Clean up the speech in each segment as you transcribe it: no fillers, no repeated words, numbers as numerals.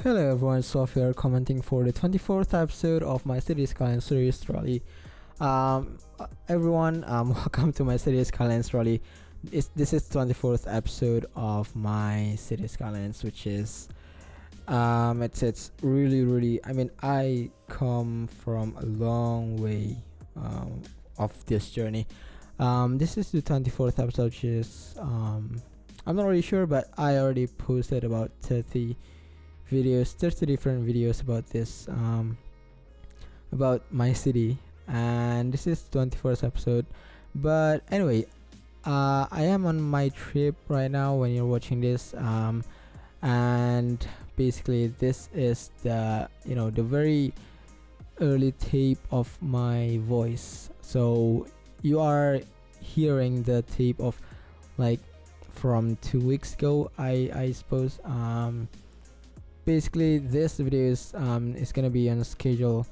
Hello everyone, Swafie here commenting for the 24th episode of my City Skyline series, Dralley. Everyone, welcome to my City Skylines Dralley. This is 24th episode of my City Skylines, which is it's really. I mean, I come from a long way of this journey. This is the 24th episode, which is I'm not really sure, but I already posted about 30 different videos about this about my city, and this is 24th episode. But anyway, I am on my trip right now when you're watching this, and basically this is the the very early tape of my voice, so you are hearing the tape of like from 2 weeks ago, I suppose. Basically this video is gonna be on schedule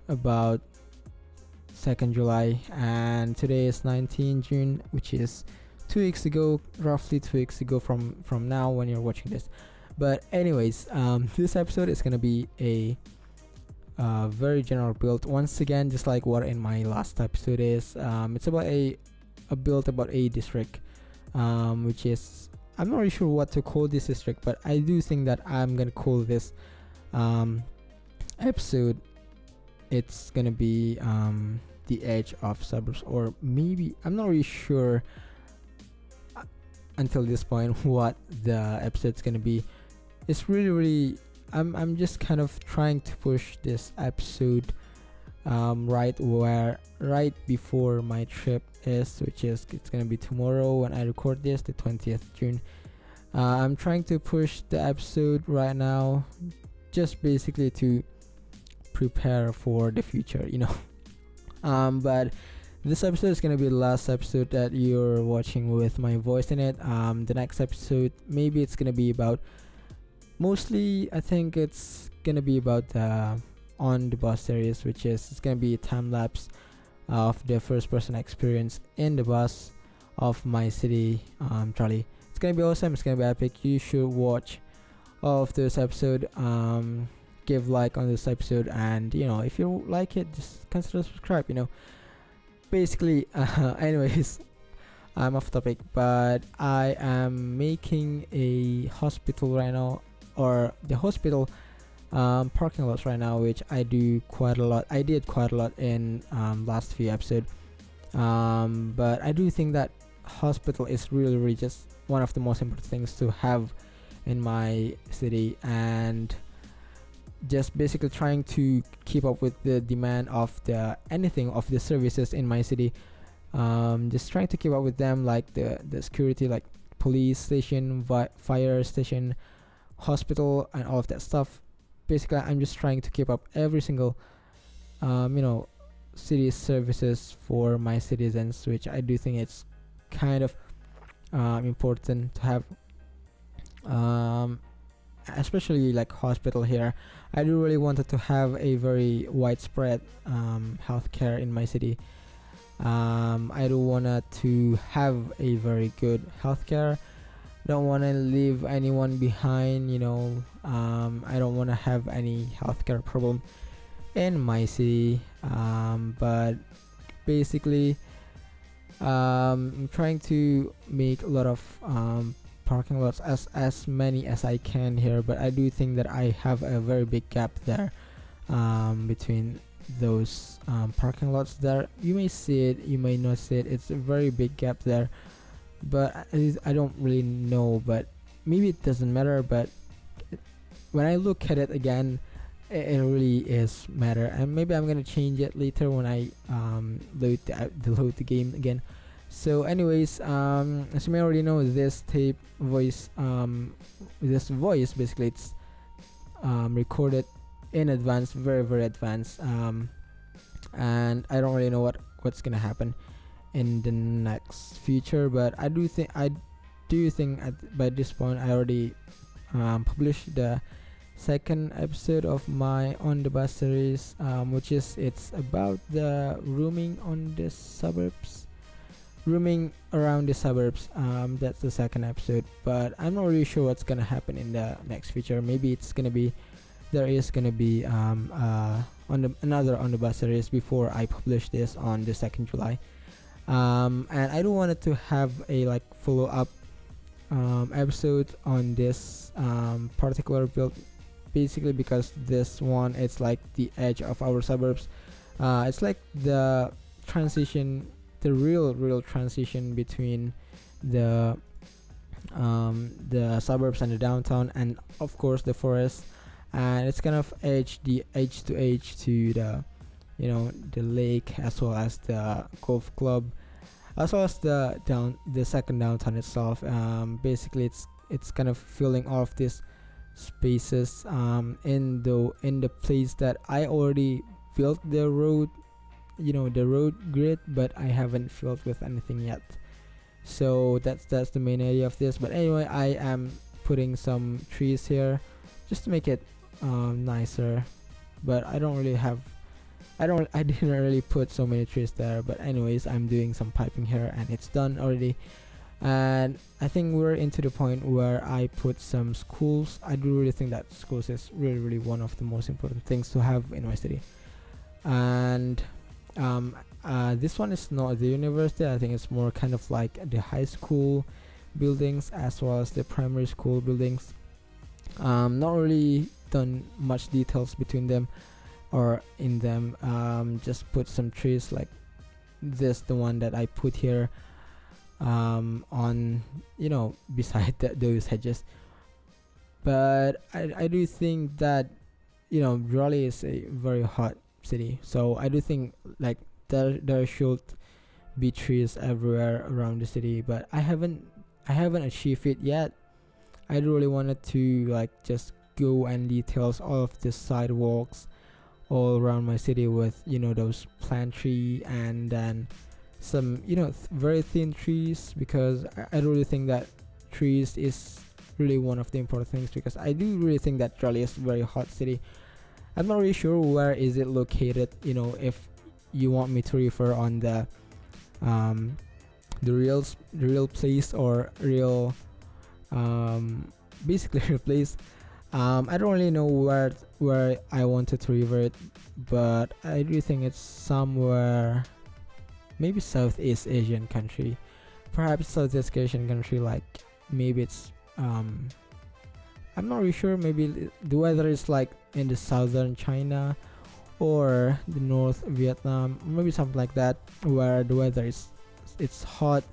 about 2nd July, and today is 19 June, which is 2 weeks ago, roughly 2 weeks ago from now when you're watching this. But anyways, this episode is gonna be a very general build once again, just like what in my last episode is. It's about a build about a district, which is, I'm not really sure what to call this district, but I do think that I'm gonna call this episode, it's gonna be the edge of suburbs, or maybe I'm not really sure until this point what the episode's gonna be. It's really I'm just kind of trying to push this episode right before my trip is, which is, it's gonna be tomorrow when I record this, the 20th June. I'm trying to push the episode right now, just basically to prepare for the future, but this episode is gonna be the last episode that you're watching with my voice in it. The next episode, maybe it's gonna be about, mostly I think it's gonna be about the on the bus series, which is, it's gonna be a time lapse of the first person experience in the bus of my city, Dralley. It's gonna be awesome, it's gonna be epic. You should watch all of this episode, give like on this episode, and if you like it, just consider subscribe. Basically, anyways, I'm off topic, but I am making a hospital right now, or the hospital parking lots right now, which I did quite a lot in last few episodes, but I do think that hospital is really just one of the most important things to have in my city, and just basically trying to keep up with the demand of the services in my city, just trying to keep up with them, like the security, like police station, fire station, hospital, and all of that stuff. Basically, I'm just trying to keep up every single city services for my citizens, which I do think it's kind of important to have, especially like hospital here. I do really wanted to have a very widespread healthcare in my city. I do wanna to have a very good healthcare. Don't want to leave anyone behind. I don't want to have any healthcare problem in my city, but basically I'm trying to make a lot of parking lots, as many as I can here, but I do think that I have a very big gap there between those parking lots there. You may see it, you may not see it. It's a very big gap there, but I don't really know, but maybe it doesn't matter. But when I look at it again, it really is matter, and maybe I'm gonna change it later when I load the game again. So anyways, as you may already know, this voice basically, it's recorded in advance, very advanced, and I don't really know what's gonna happen in the next future, but I do think by this point I already published the second episode of my on the bus series, which is, it's about the roaming around the suburbs. That's the second episode, but I'm not really sure what's gonna happen in the next future. Maybe it's gonna be there is gonna be another on the bus series before I publish this on the 2nd July. And I do wanted to have a like follow up episode on this particular build, basically because this one, it's like the edge of our suburbs. It's like the transition, the real transition between the suburbs and the downtown, and of course the forest. And it's kind of edge to the, you know, the lake, as well as the golf club, as well as the second downtown itself. Basically it's kind of filling off these spaces in the place that I already built the road, you know, the road grid, but I haven't filled with anything yet. So that's the main idea of this. But anyway, I am putting some trees here just to make it nicer, but I didn't really put so many trees there. But anyways, I'm doing some piping here and it's done already. And I think we're into the point where I put some schools. I do really think that schools is really one of the most important things to have in my city. And this one is not the university. I think it's more kind of like the high school buildings as well as the primary school buildings. Not really done much details between them or in them. Just put some trees like this, the one that I put here, on, you know, beside those hedges. But I do think that, you know, Dralley is a very hot city, so I do think like there should be trees everywhere around the city, but I haven't achieved it yet. I really wanted to like just go and details all of the sidewalks all around my city with, you know, those plant tree, and then some, you know, very thin trees, because I really think that trees is really one of the important things, because I do really think that Dralley is a very hot city. I'm not really sure where is it located, you know, if you want me to refer on the real place or real basically real place. I don't really know where I wanted to refer it, but I do think it's somewhere, maybe Southeast Asian country, perhaps Southeast Asian country, like maybe it's I'm not really sure, maybe the weather is like in the southern China or the North Vietnam, maybe something like that, where the weather is, it's hot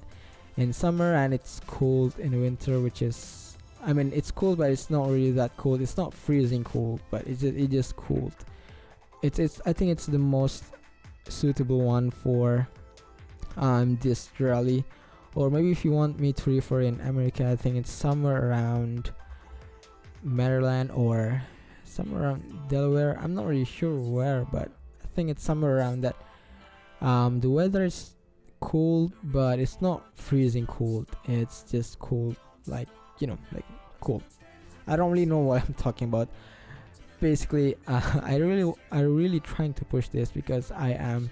in summer and it's cold in winter, which is, I mean, it's cold, but it's not really that cold. It's not freezing cold, but it just cold. It's I think it's the most suitable one for this Dralley. Or maybe if you want me to refer in America, I think it's somewhere around Maryland or somewhere around Delaware. I'm not really sure where, but I think it's somewhere around that. The weather is cold, but it's not freezing cold. It's just cold, like, you know, like cold. I don't really know what I'm talking about. Basically, I really trying to push this, because I am,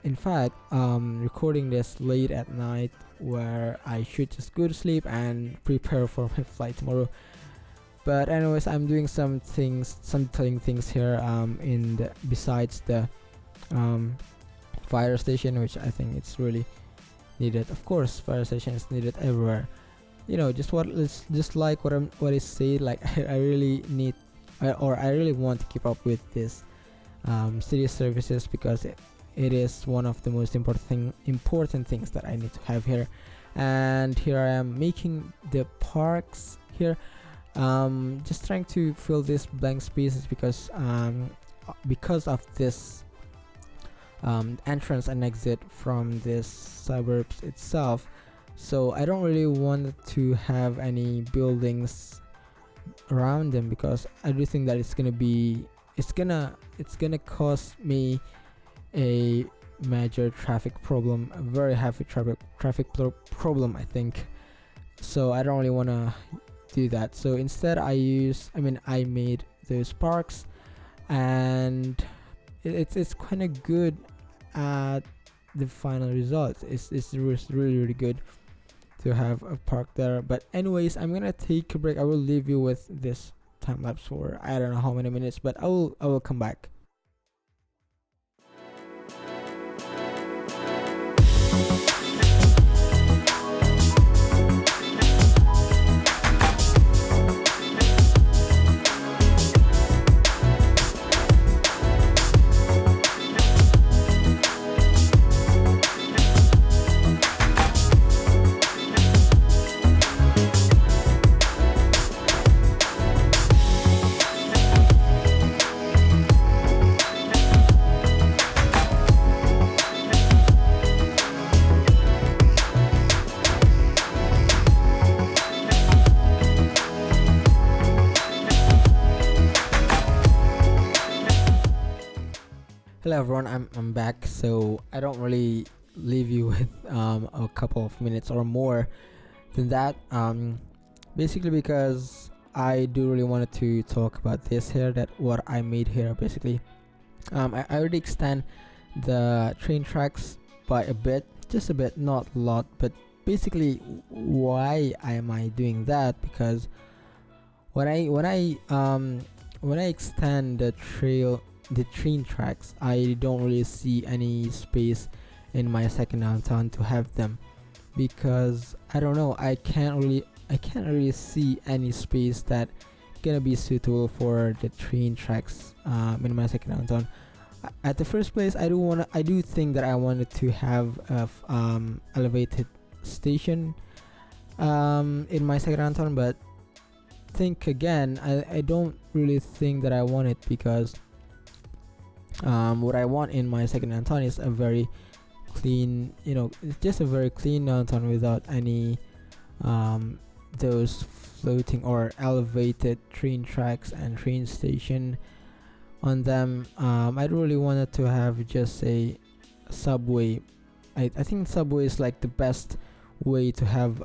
in fact, recording this late at night, where I should just go to sleep and prepare for my flight tomorrow. But anyways, I'm doing some telling things here in the, besides the fire station, which I think it's really needed. Of course, fire station is needed everywhere. You know, just like what I say. Like I really need, I really want to keep up with this city services, because it is one of the most important things that I need to have here. And here I am making the parks here. Just trying to fill these blank spaces, because of this entrance and exit from this suburbs itself. So I don't really want to have any buildings around them, because I do think that it's gonna cause me a major traffic problem, a very heavy traffic problem, I think. So I don't really want to do that. So instead I made those parks, and it's kind of good at the final result. It's really good to have a park there. But anyways, I'm gonna take a break. I will leave you with this time lapse for I don't know how many minutes, but I will come back. Hello everyone, I'm back. So I don't really leave you with a couple of minutes or more than that. Basically because I do really wanted to talk about this here, that what I made here basically. I already extend the train tracks by a bit, just a bit, not a lot, but basically why am I doing that? Because when I extend the train tracks, I don't really see any space in my second downtown to have them, because I don't know, I can't really see any space that gonna be suitable for the train tracks in my second downtown. At the first place, I do think that I wanted to have a elevated station in my second downtown, but think again, I don't really think that I want it, because what I want in my second downtown is a very clean, it's just a very clean downtown without any those floating or elevated train tracks and train station on them. I really wanted to have just a subway. I think subway is like the best way to have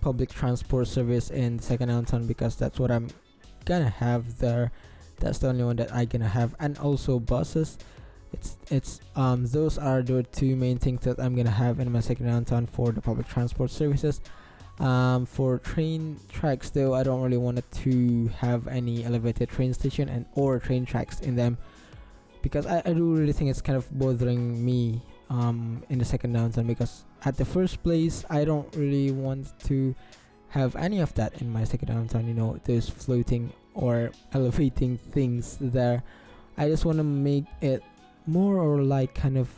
public transport service in second downtown, because that's what I'm gonna have there. That's the only one that I gonna have. And also buses. It's those are the two main things that I'm gonna have in my second downtown for the public transport services. For train tracks though, I don't really want it to have any elevated train station and or train tracks in them, because I do really think it's kind of bothering me in the second downtown, because at the first place I don't really want to have any of that in my second downtown, those floating or elevating things there. I just want to make it more or like kind of,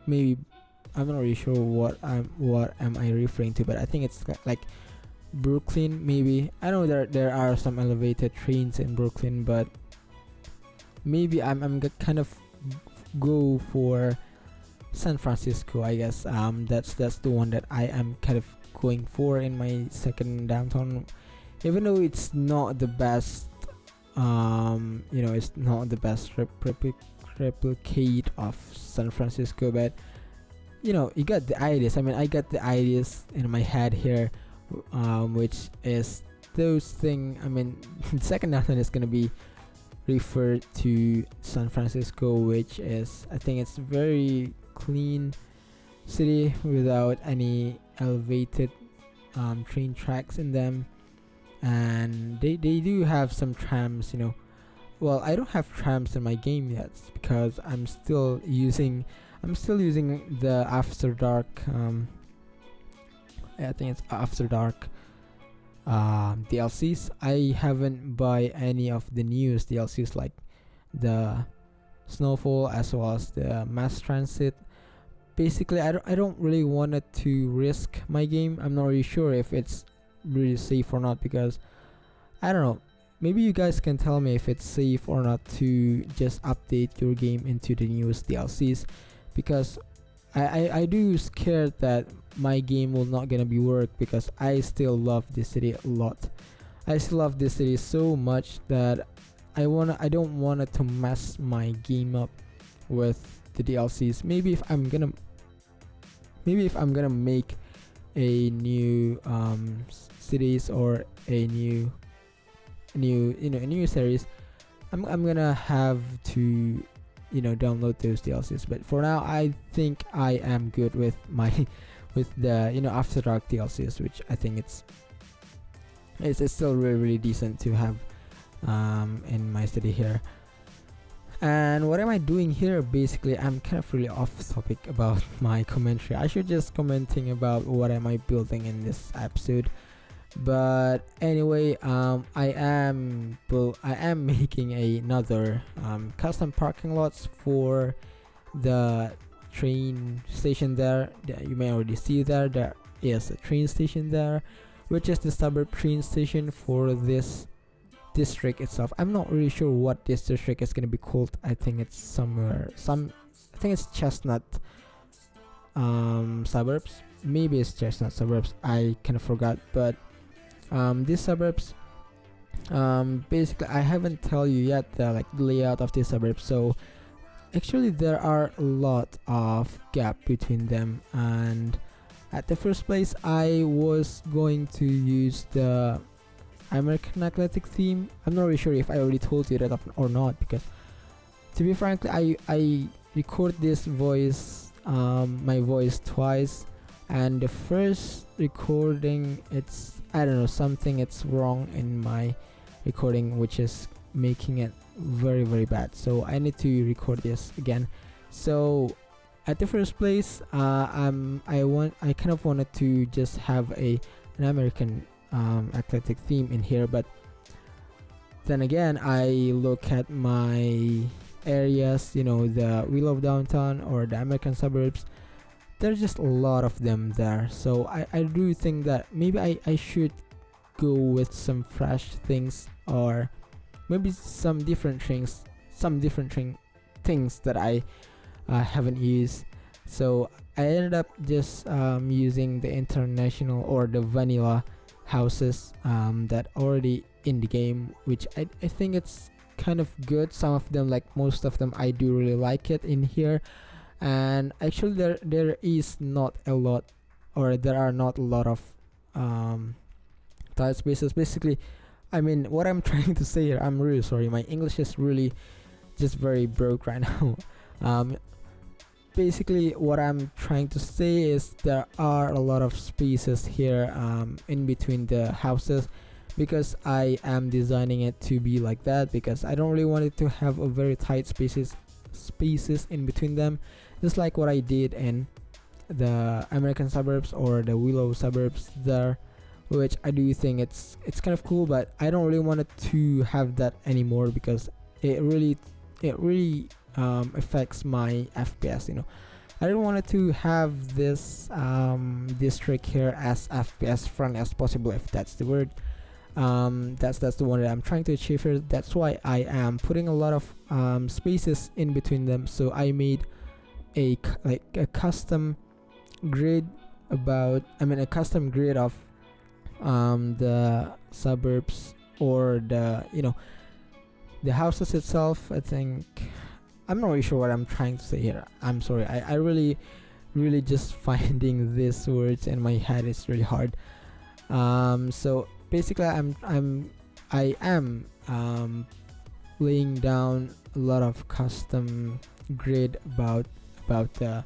maybe, I'm not really sure what am I referring to, but I think it's like Brooklyn maybe. I know there are some elevated trains in Brooklyn, but maybe I'm kind of go for San Francisco, I guess. That's the one that I am kind of going for in my second downtown, even though it's not the best. It's not the best replicate of San Francisco, but you got the ideas. I mean, I got the ideas in my head here, which is those thing. I mean, the second downtown is gonna be referred to San Francisco, which is, I think it's very clean city without any elevated train tracks in them, and they do have some trams. Well, I don't have trams in my game yet, because I'm still using the After Dark, I think it's After Dark DLCs. I haven't buy any of the newest DLCs like the Snowfall as well as the Mass Transit. Basically, I don't really want it to risk my game. I'm not really sure if it's really safe or not, because I don't know. Maybe you guys can tell me if it's safe or not to just update your game into the newest DLCs, because I do scared that my game will not gonna be work, because I still love this city a lot. I still love this city so much that I don't want it to mess my game up with the DLCs. Maybe if I'm gonna make a new cities or a new series, I'm gonna have to download those DLCs. But for now, I think I am good with my with the After Dark DLCs, which I think it's still really decent to have in my study here. And what am I doing here? Basically, I'm kind of really off topic about my commentary. I should just commenting about what am I building in this episode. But anyway, I am making another custom parking lots for the train station there. You may already see there is a train station there, which is the Suburb train station for this district itself. I'm not really sure what this district is gonna be called. I think it's I think it's Chestnut suburbs. Maybe it's Chestnut suburbs. I kind of forgot. But these suburbs, basically, I haven't tell you yet the layout of these suburbs. So actually, there are a lot of gap between them. And at the first place, I was going to use the American Athletic theme. I'm not really sure if I already told you that or not, because to be frank, I record this voice, my voice twice, and the first recording, I don't know, it's wrong in my recording, which is making it very bad. So I need to record this again. So at the first place, I kind of wanted to just have an American athletic theme in here, but then again, I look at my areas, the Willow downtown or the American suburbs. There's just a lot of them there, so I do think that maybe I should go with some fresh things, or maybe some different things that I haven't used. So I ended up just using the international or the vanilla houses that already in the game, which I think it's kind of good. Some of them, most of them, I do really like it in here. And actually there is not a lot, or there are not a lot of tile spaces. Basically, I mean, what I'm trying to say here, I'm really sorry, my English is really just very broke right now. Basically, what I'm trying to say is there are a lot of spaces here in between the houses, because I am designing it to be like that, because I don't really want it to have a very tight spaces in between them, just like what I did in the American suburbs or the Willow suburbs there, which I do think it's kind of cool. But I don't really want it to have that anymore, because it really affects my FPS. I don't want it to have this district here as FPS friendly as possible, if that's the word. That's the one that I'm trying to achieve here. That's why I am putting a lot of spaces in between them. So I made a custom grid of the suburbs, or the houses itself. I think I'm not really sure what I'm trying to say here. I'm sorry. I really just finding these words in my head is really hard. So basically, I am laying down a lot of custom grid about the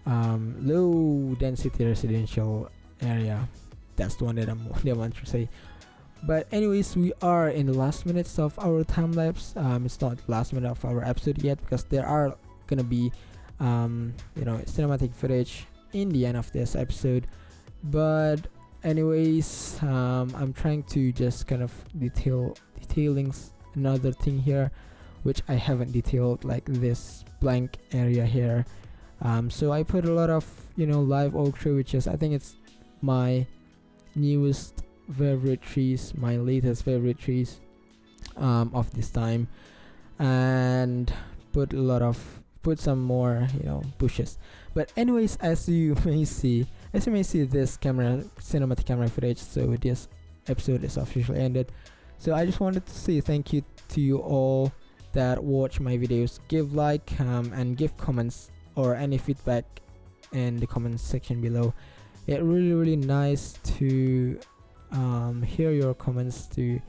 low density residential area. That's the one that I want to say. But anyways, we are in the last minutes of our time lapse. It's not the last minute of our episode yet, because there are gonna be cinematic footage in the end of this episode. But anyways, I'm trying to just kind of detailing another thing here, which I haven't detailed, like this blank area here. So I put a lot of live oak tree, which is, I think it's my newest favorite trees, my latest favorite trees of this time, and put some more bushes. But anyways, as you may see this cinematic camera footage, so this episode is officially ended. So I just wanted to say thank you to you all that watch my videos. Give like and give comments or any feedback in the comments section below. It really nice to hear your comments, to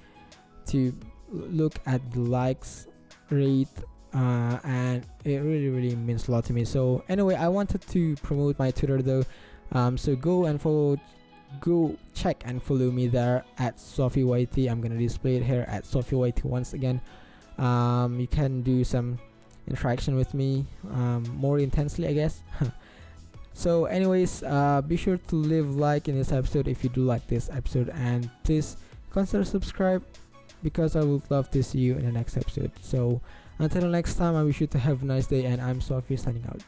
look at the likes rate, and it really means a lot to me. So anyway, I wanted to promote my Twitter though, so go and follow go check and follow me there at SwafieYT. I'm gonna display it here at SwafieYT once again. You can do some interaction with me more intensely, I guess. So anyways, be sure to leave like in this episode if you do like this episode, and please consider subscribe, because I would love to see you in the next episode. So until next time, I wish you to have a nice day, and I'm Swafie signing out.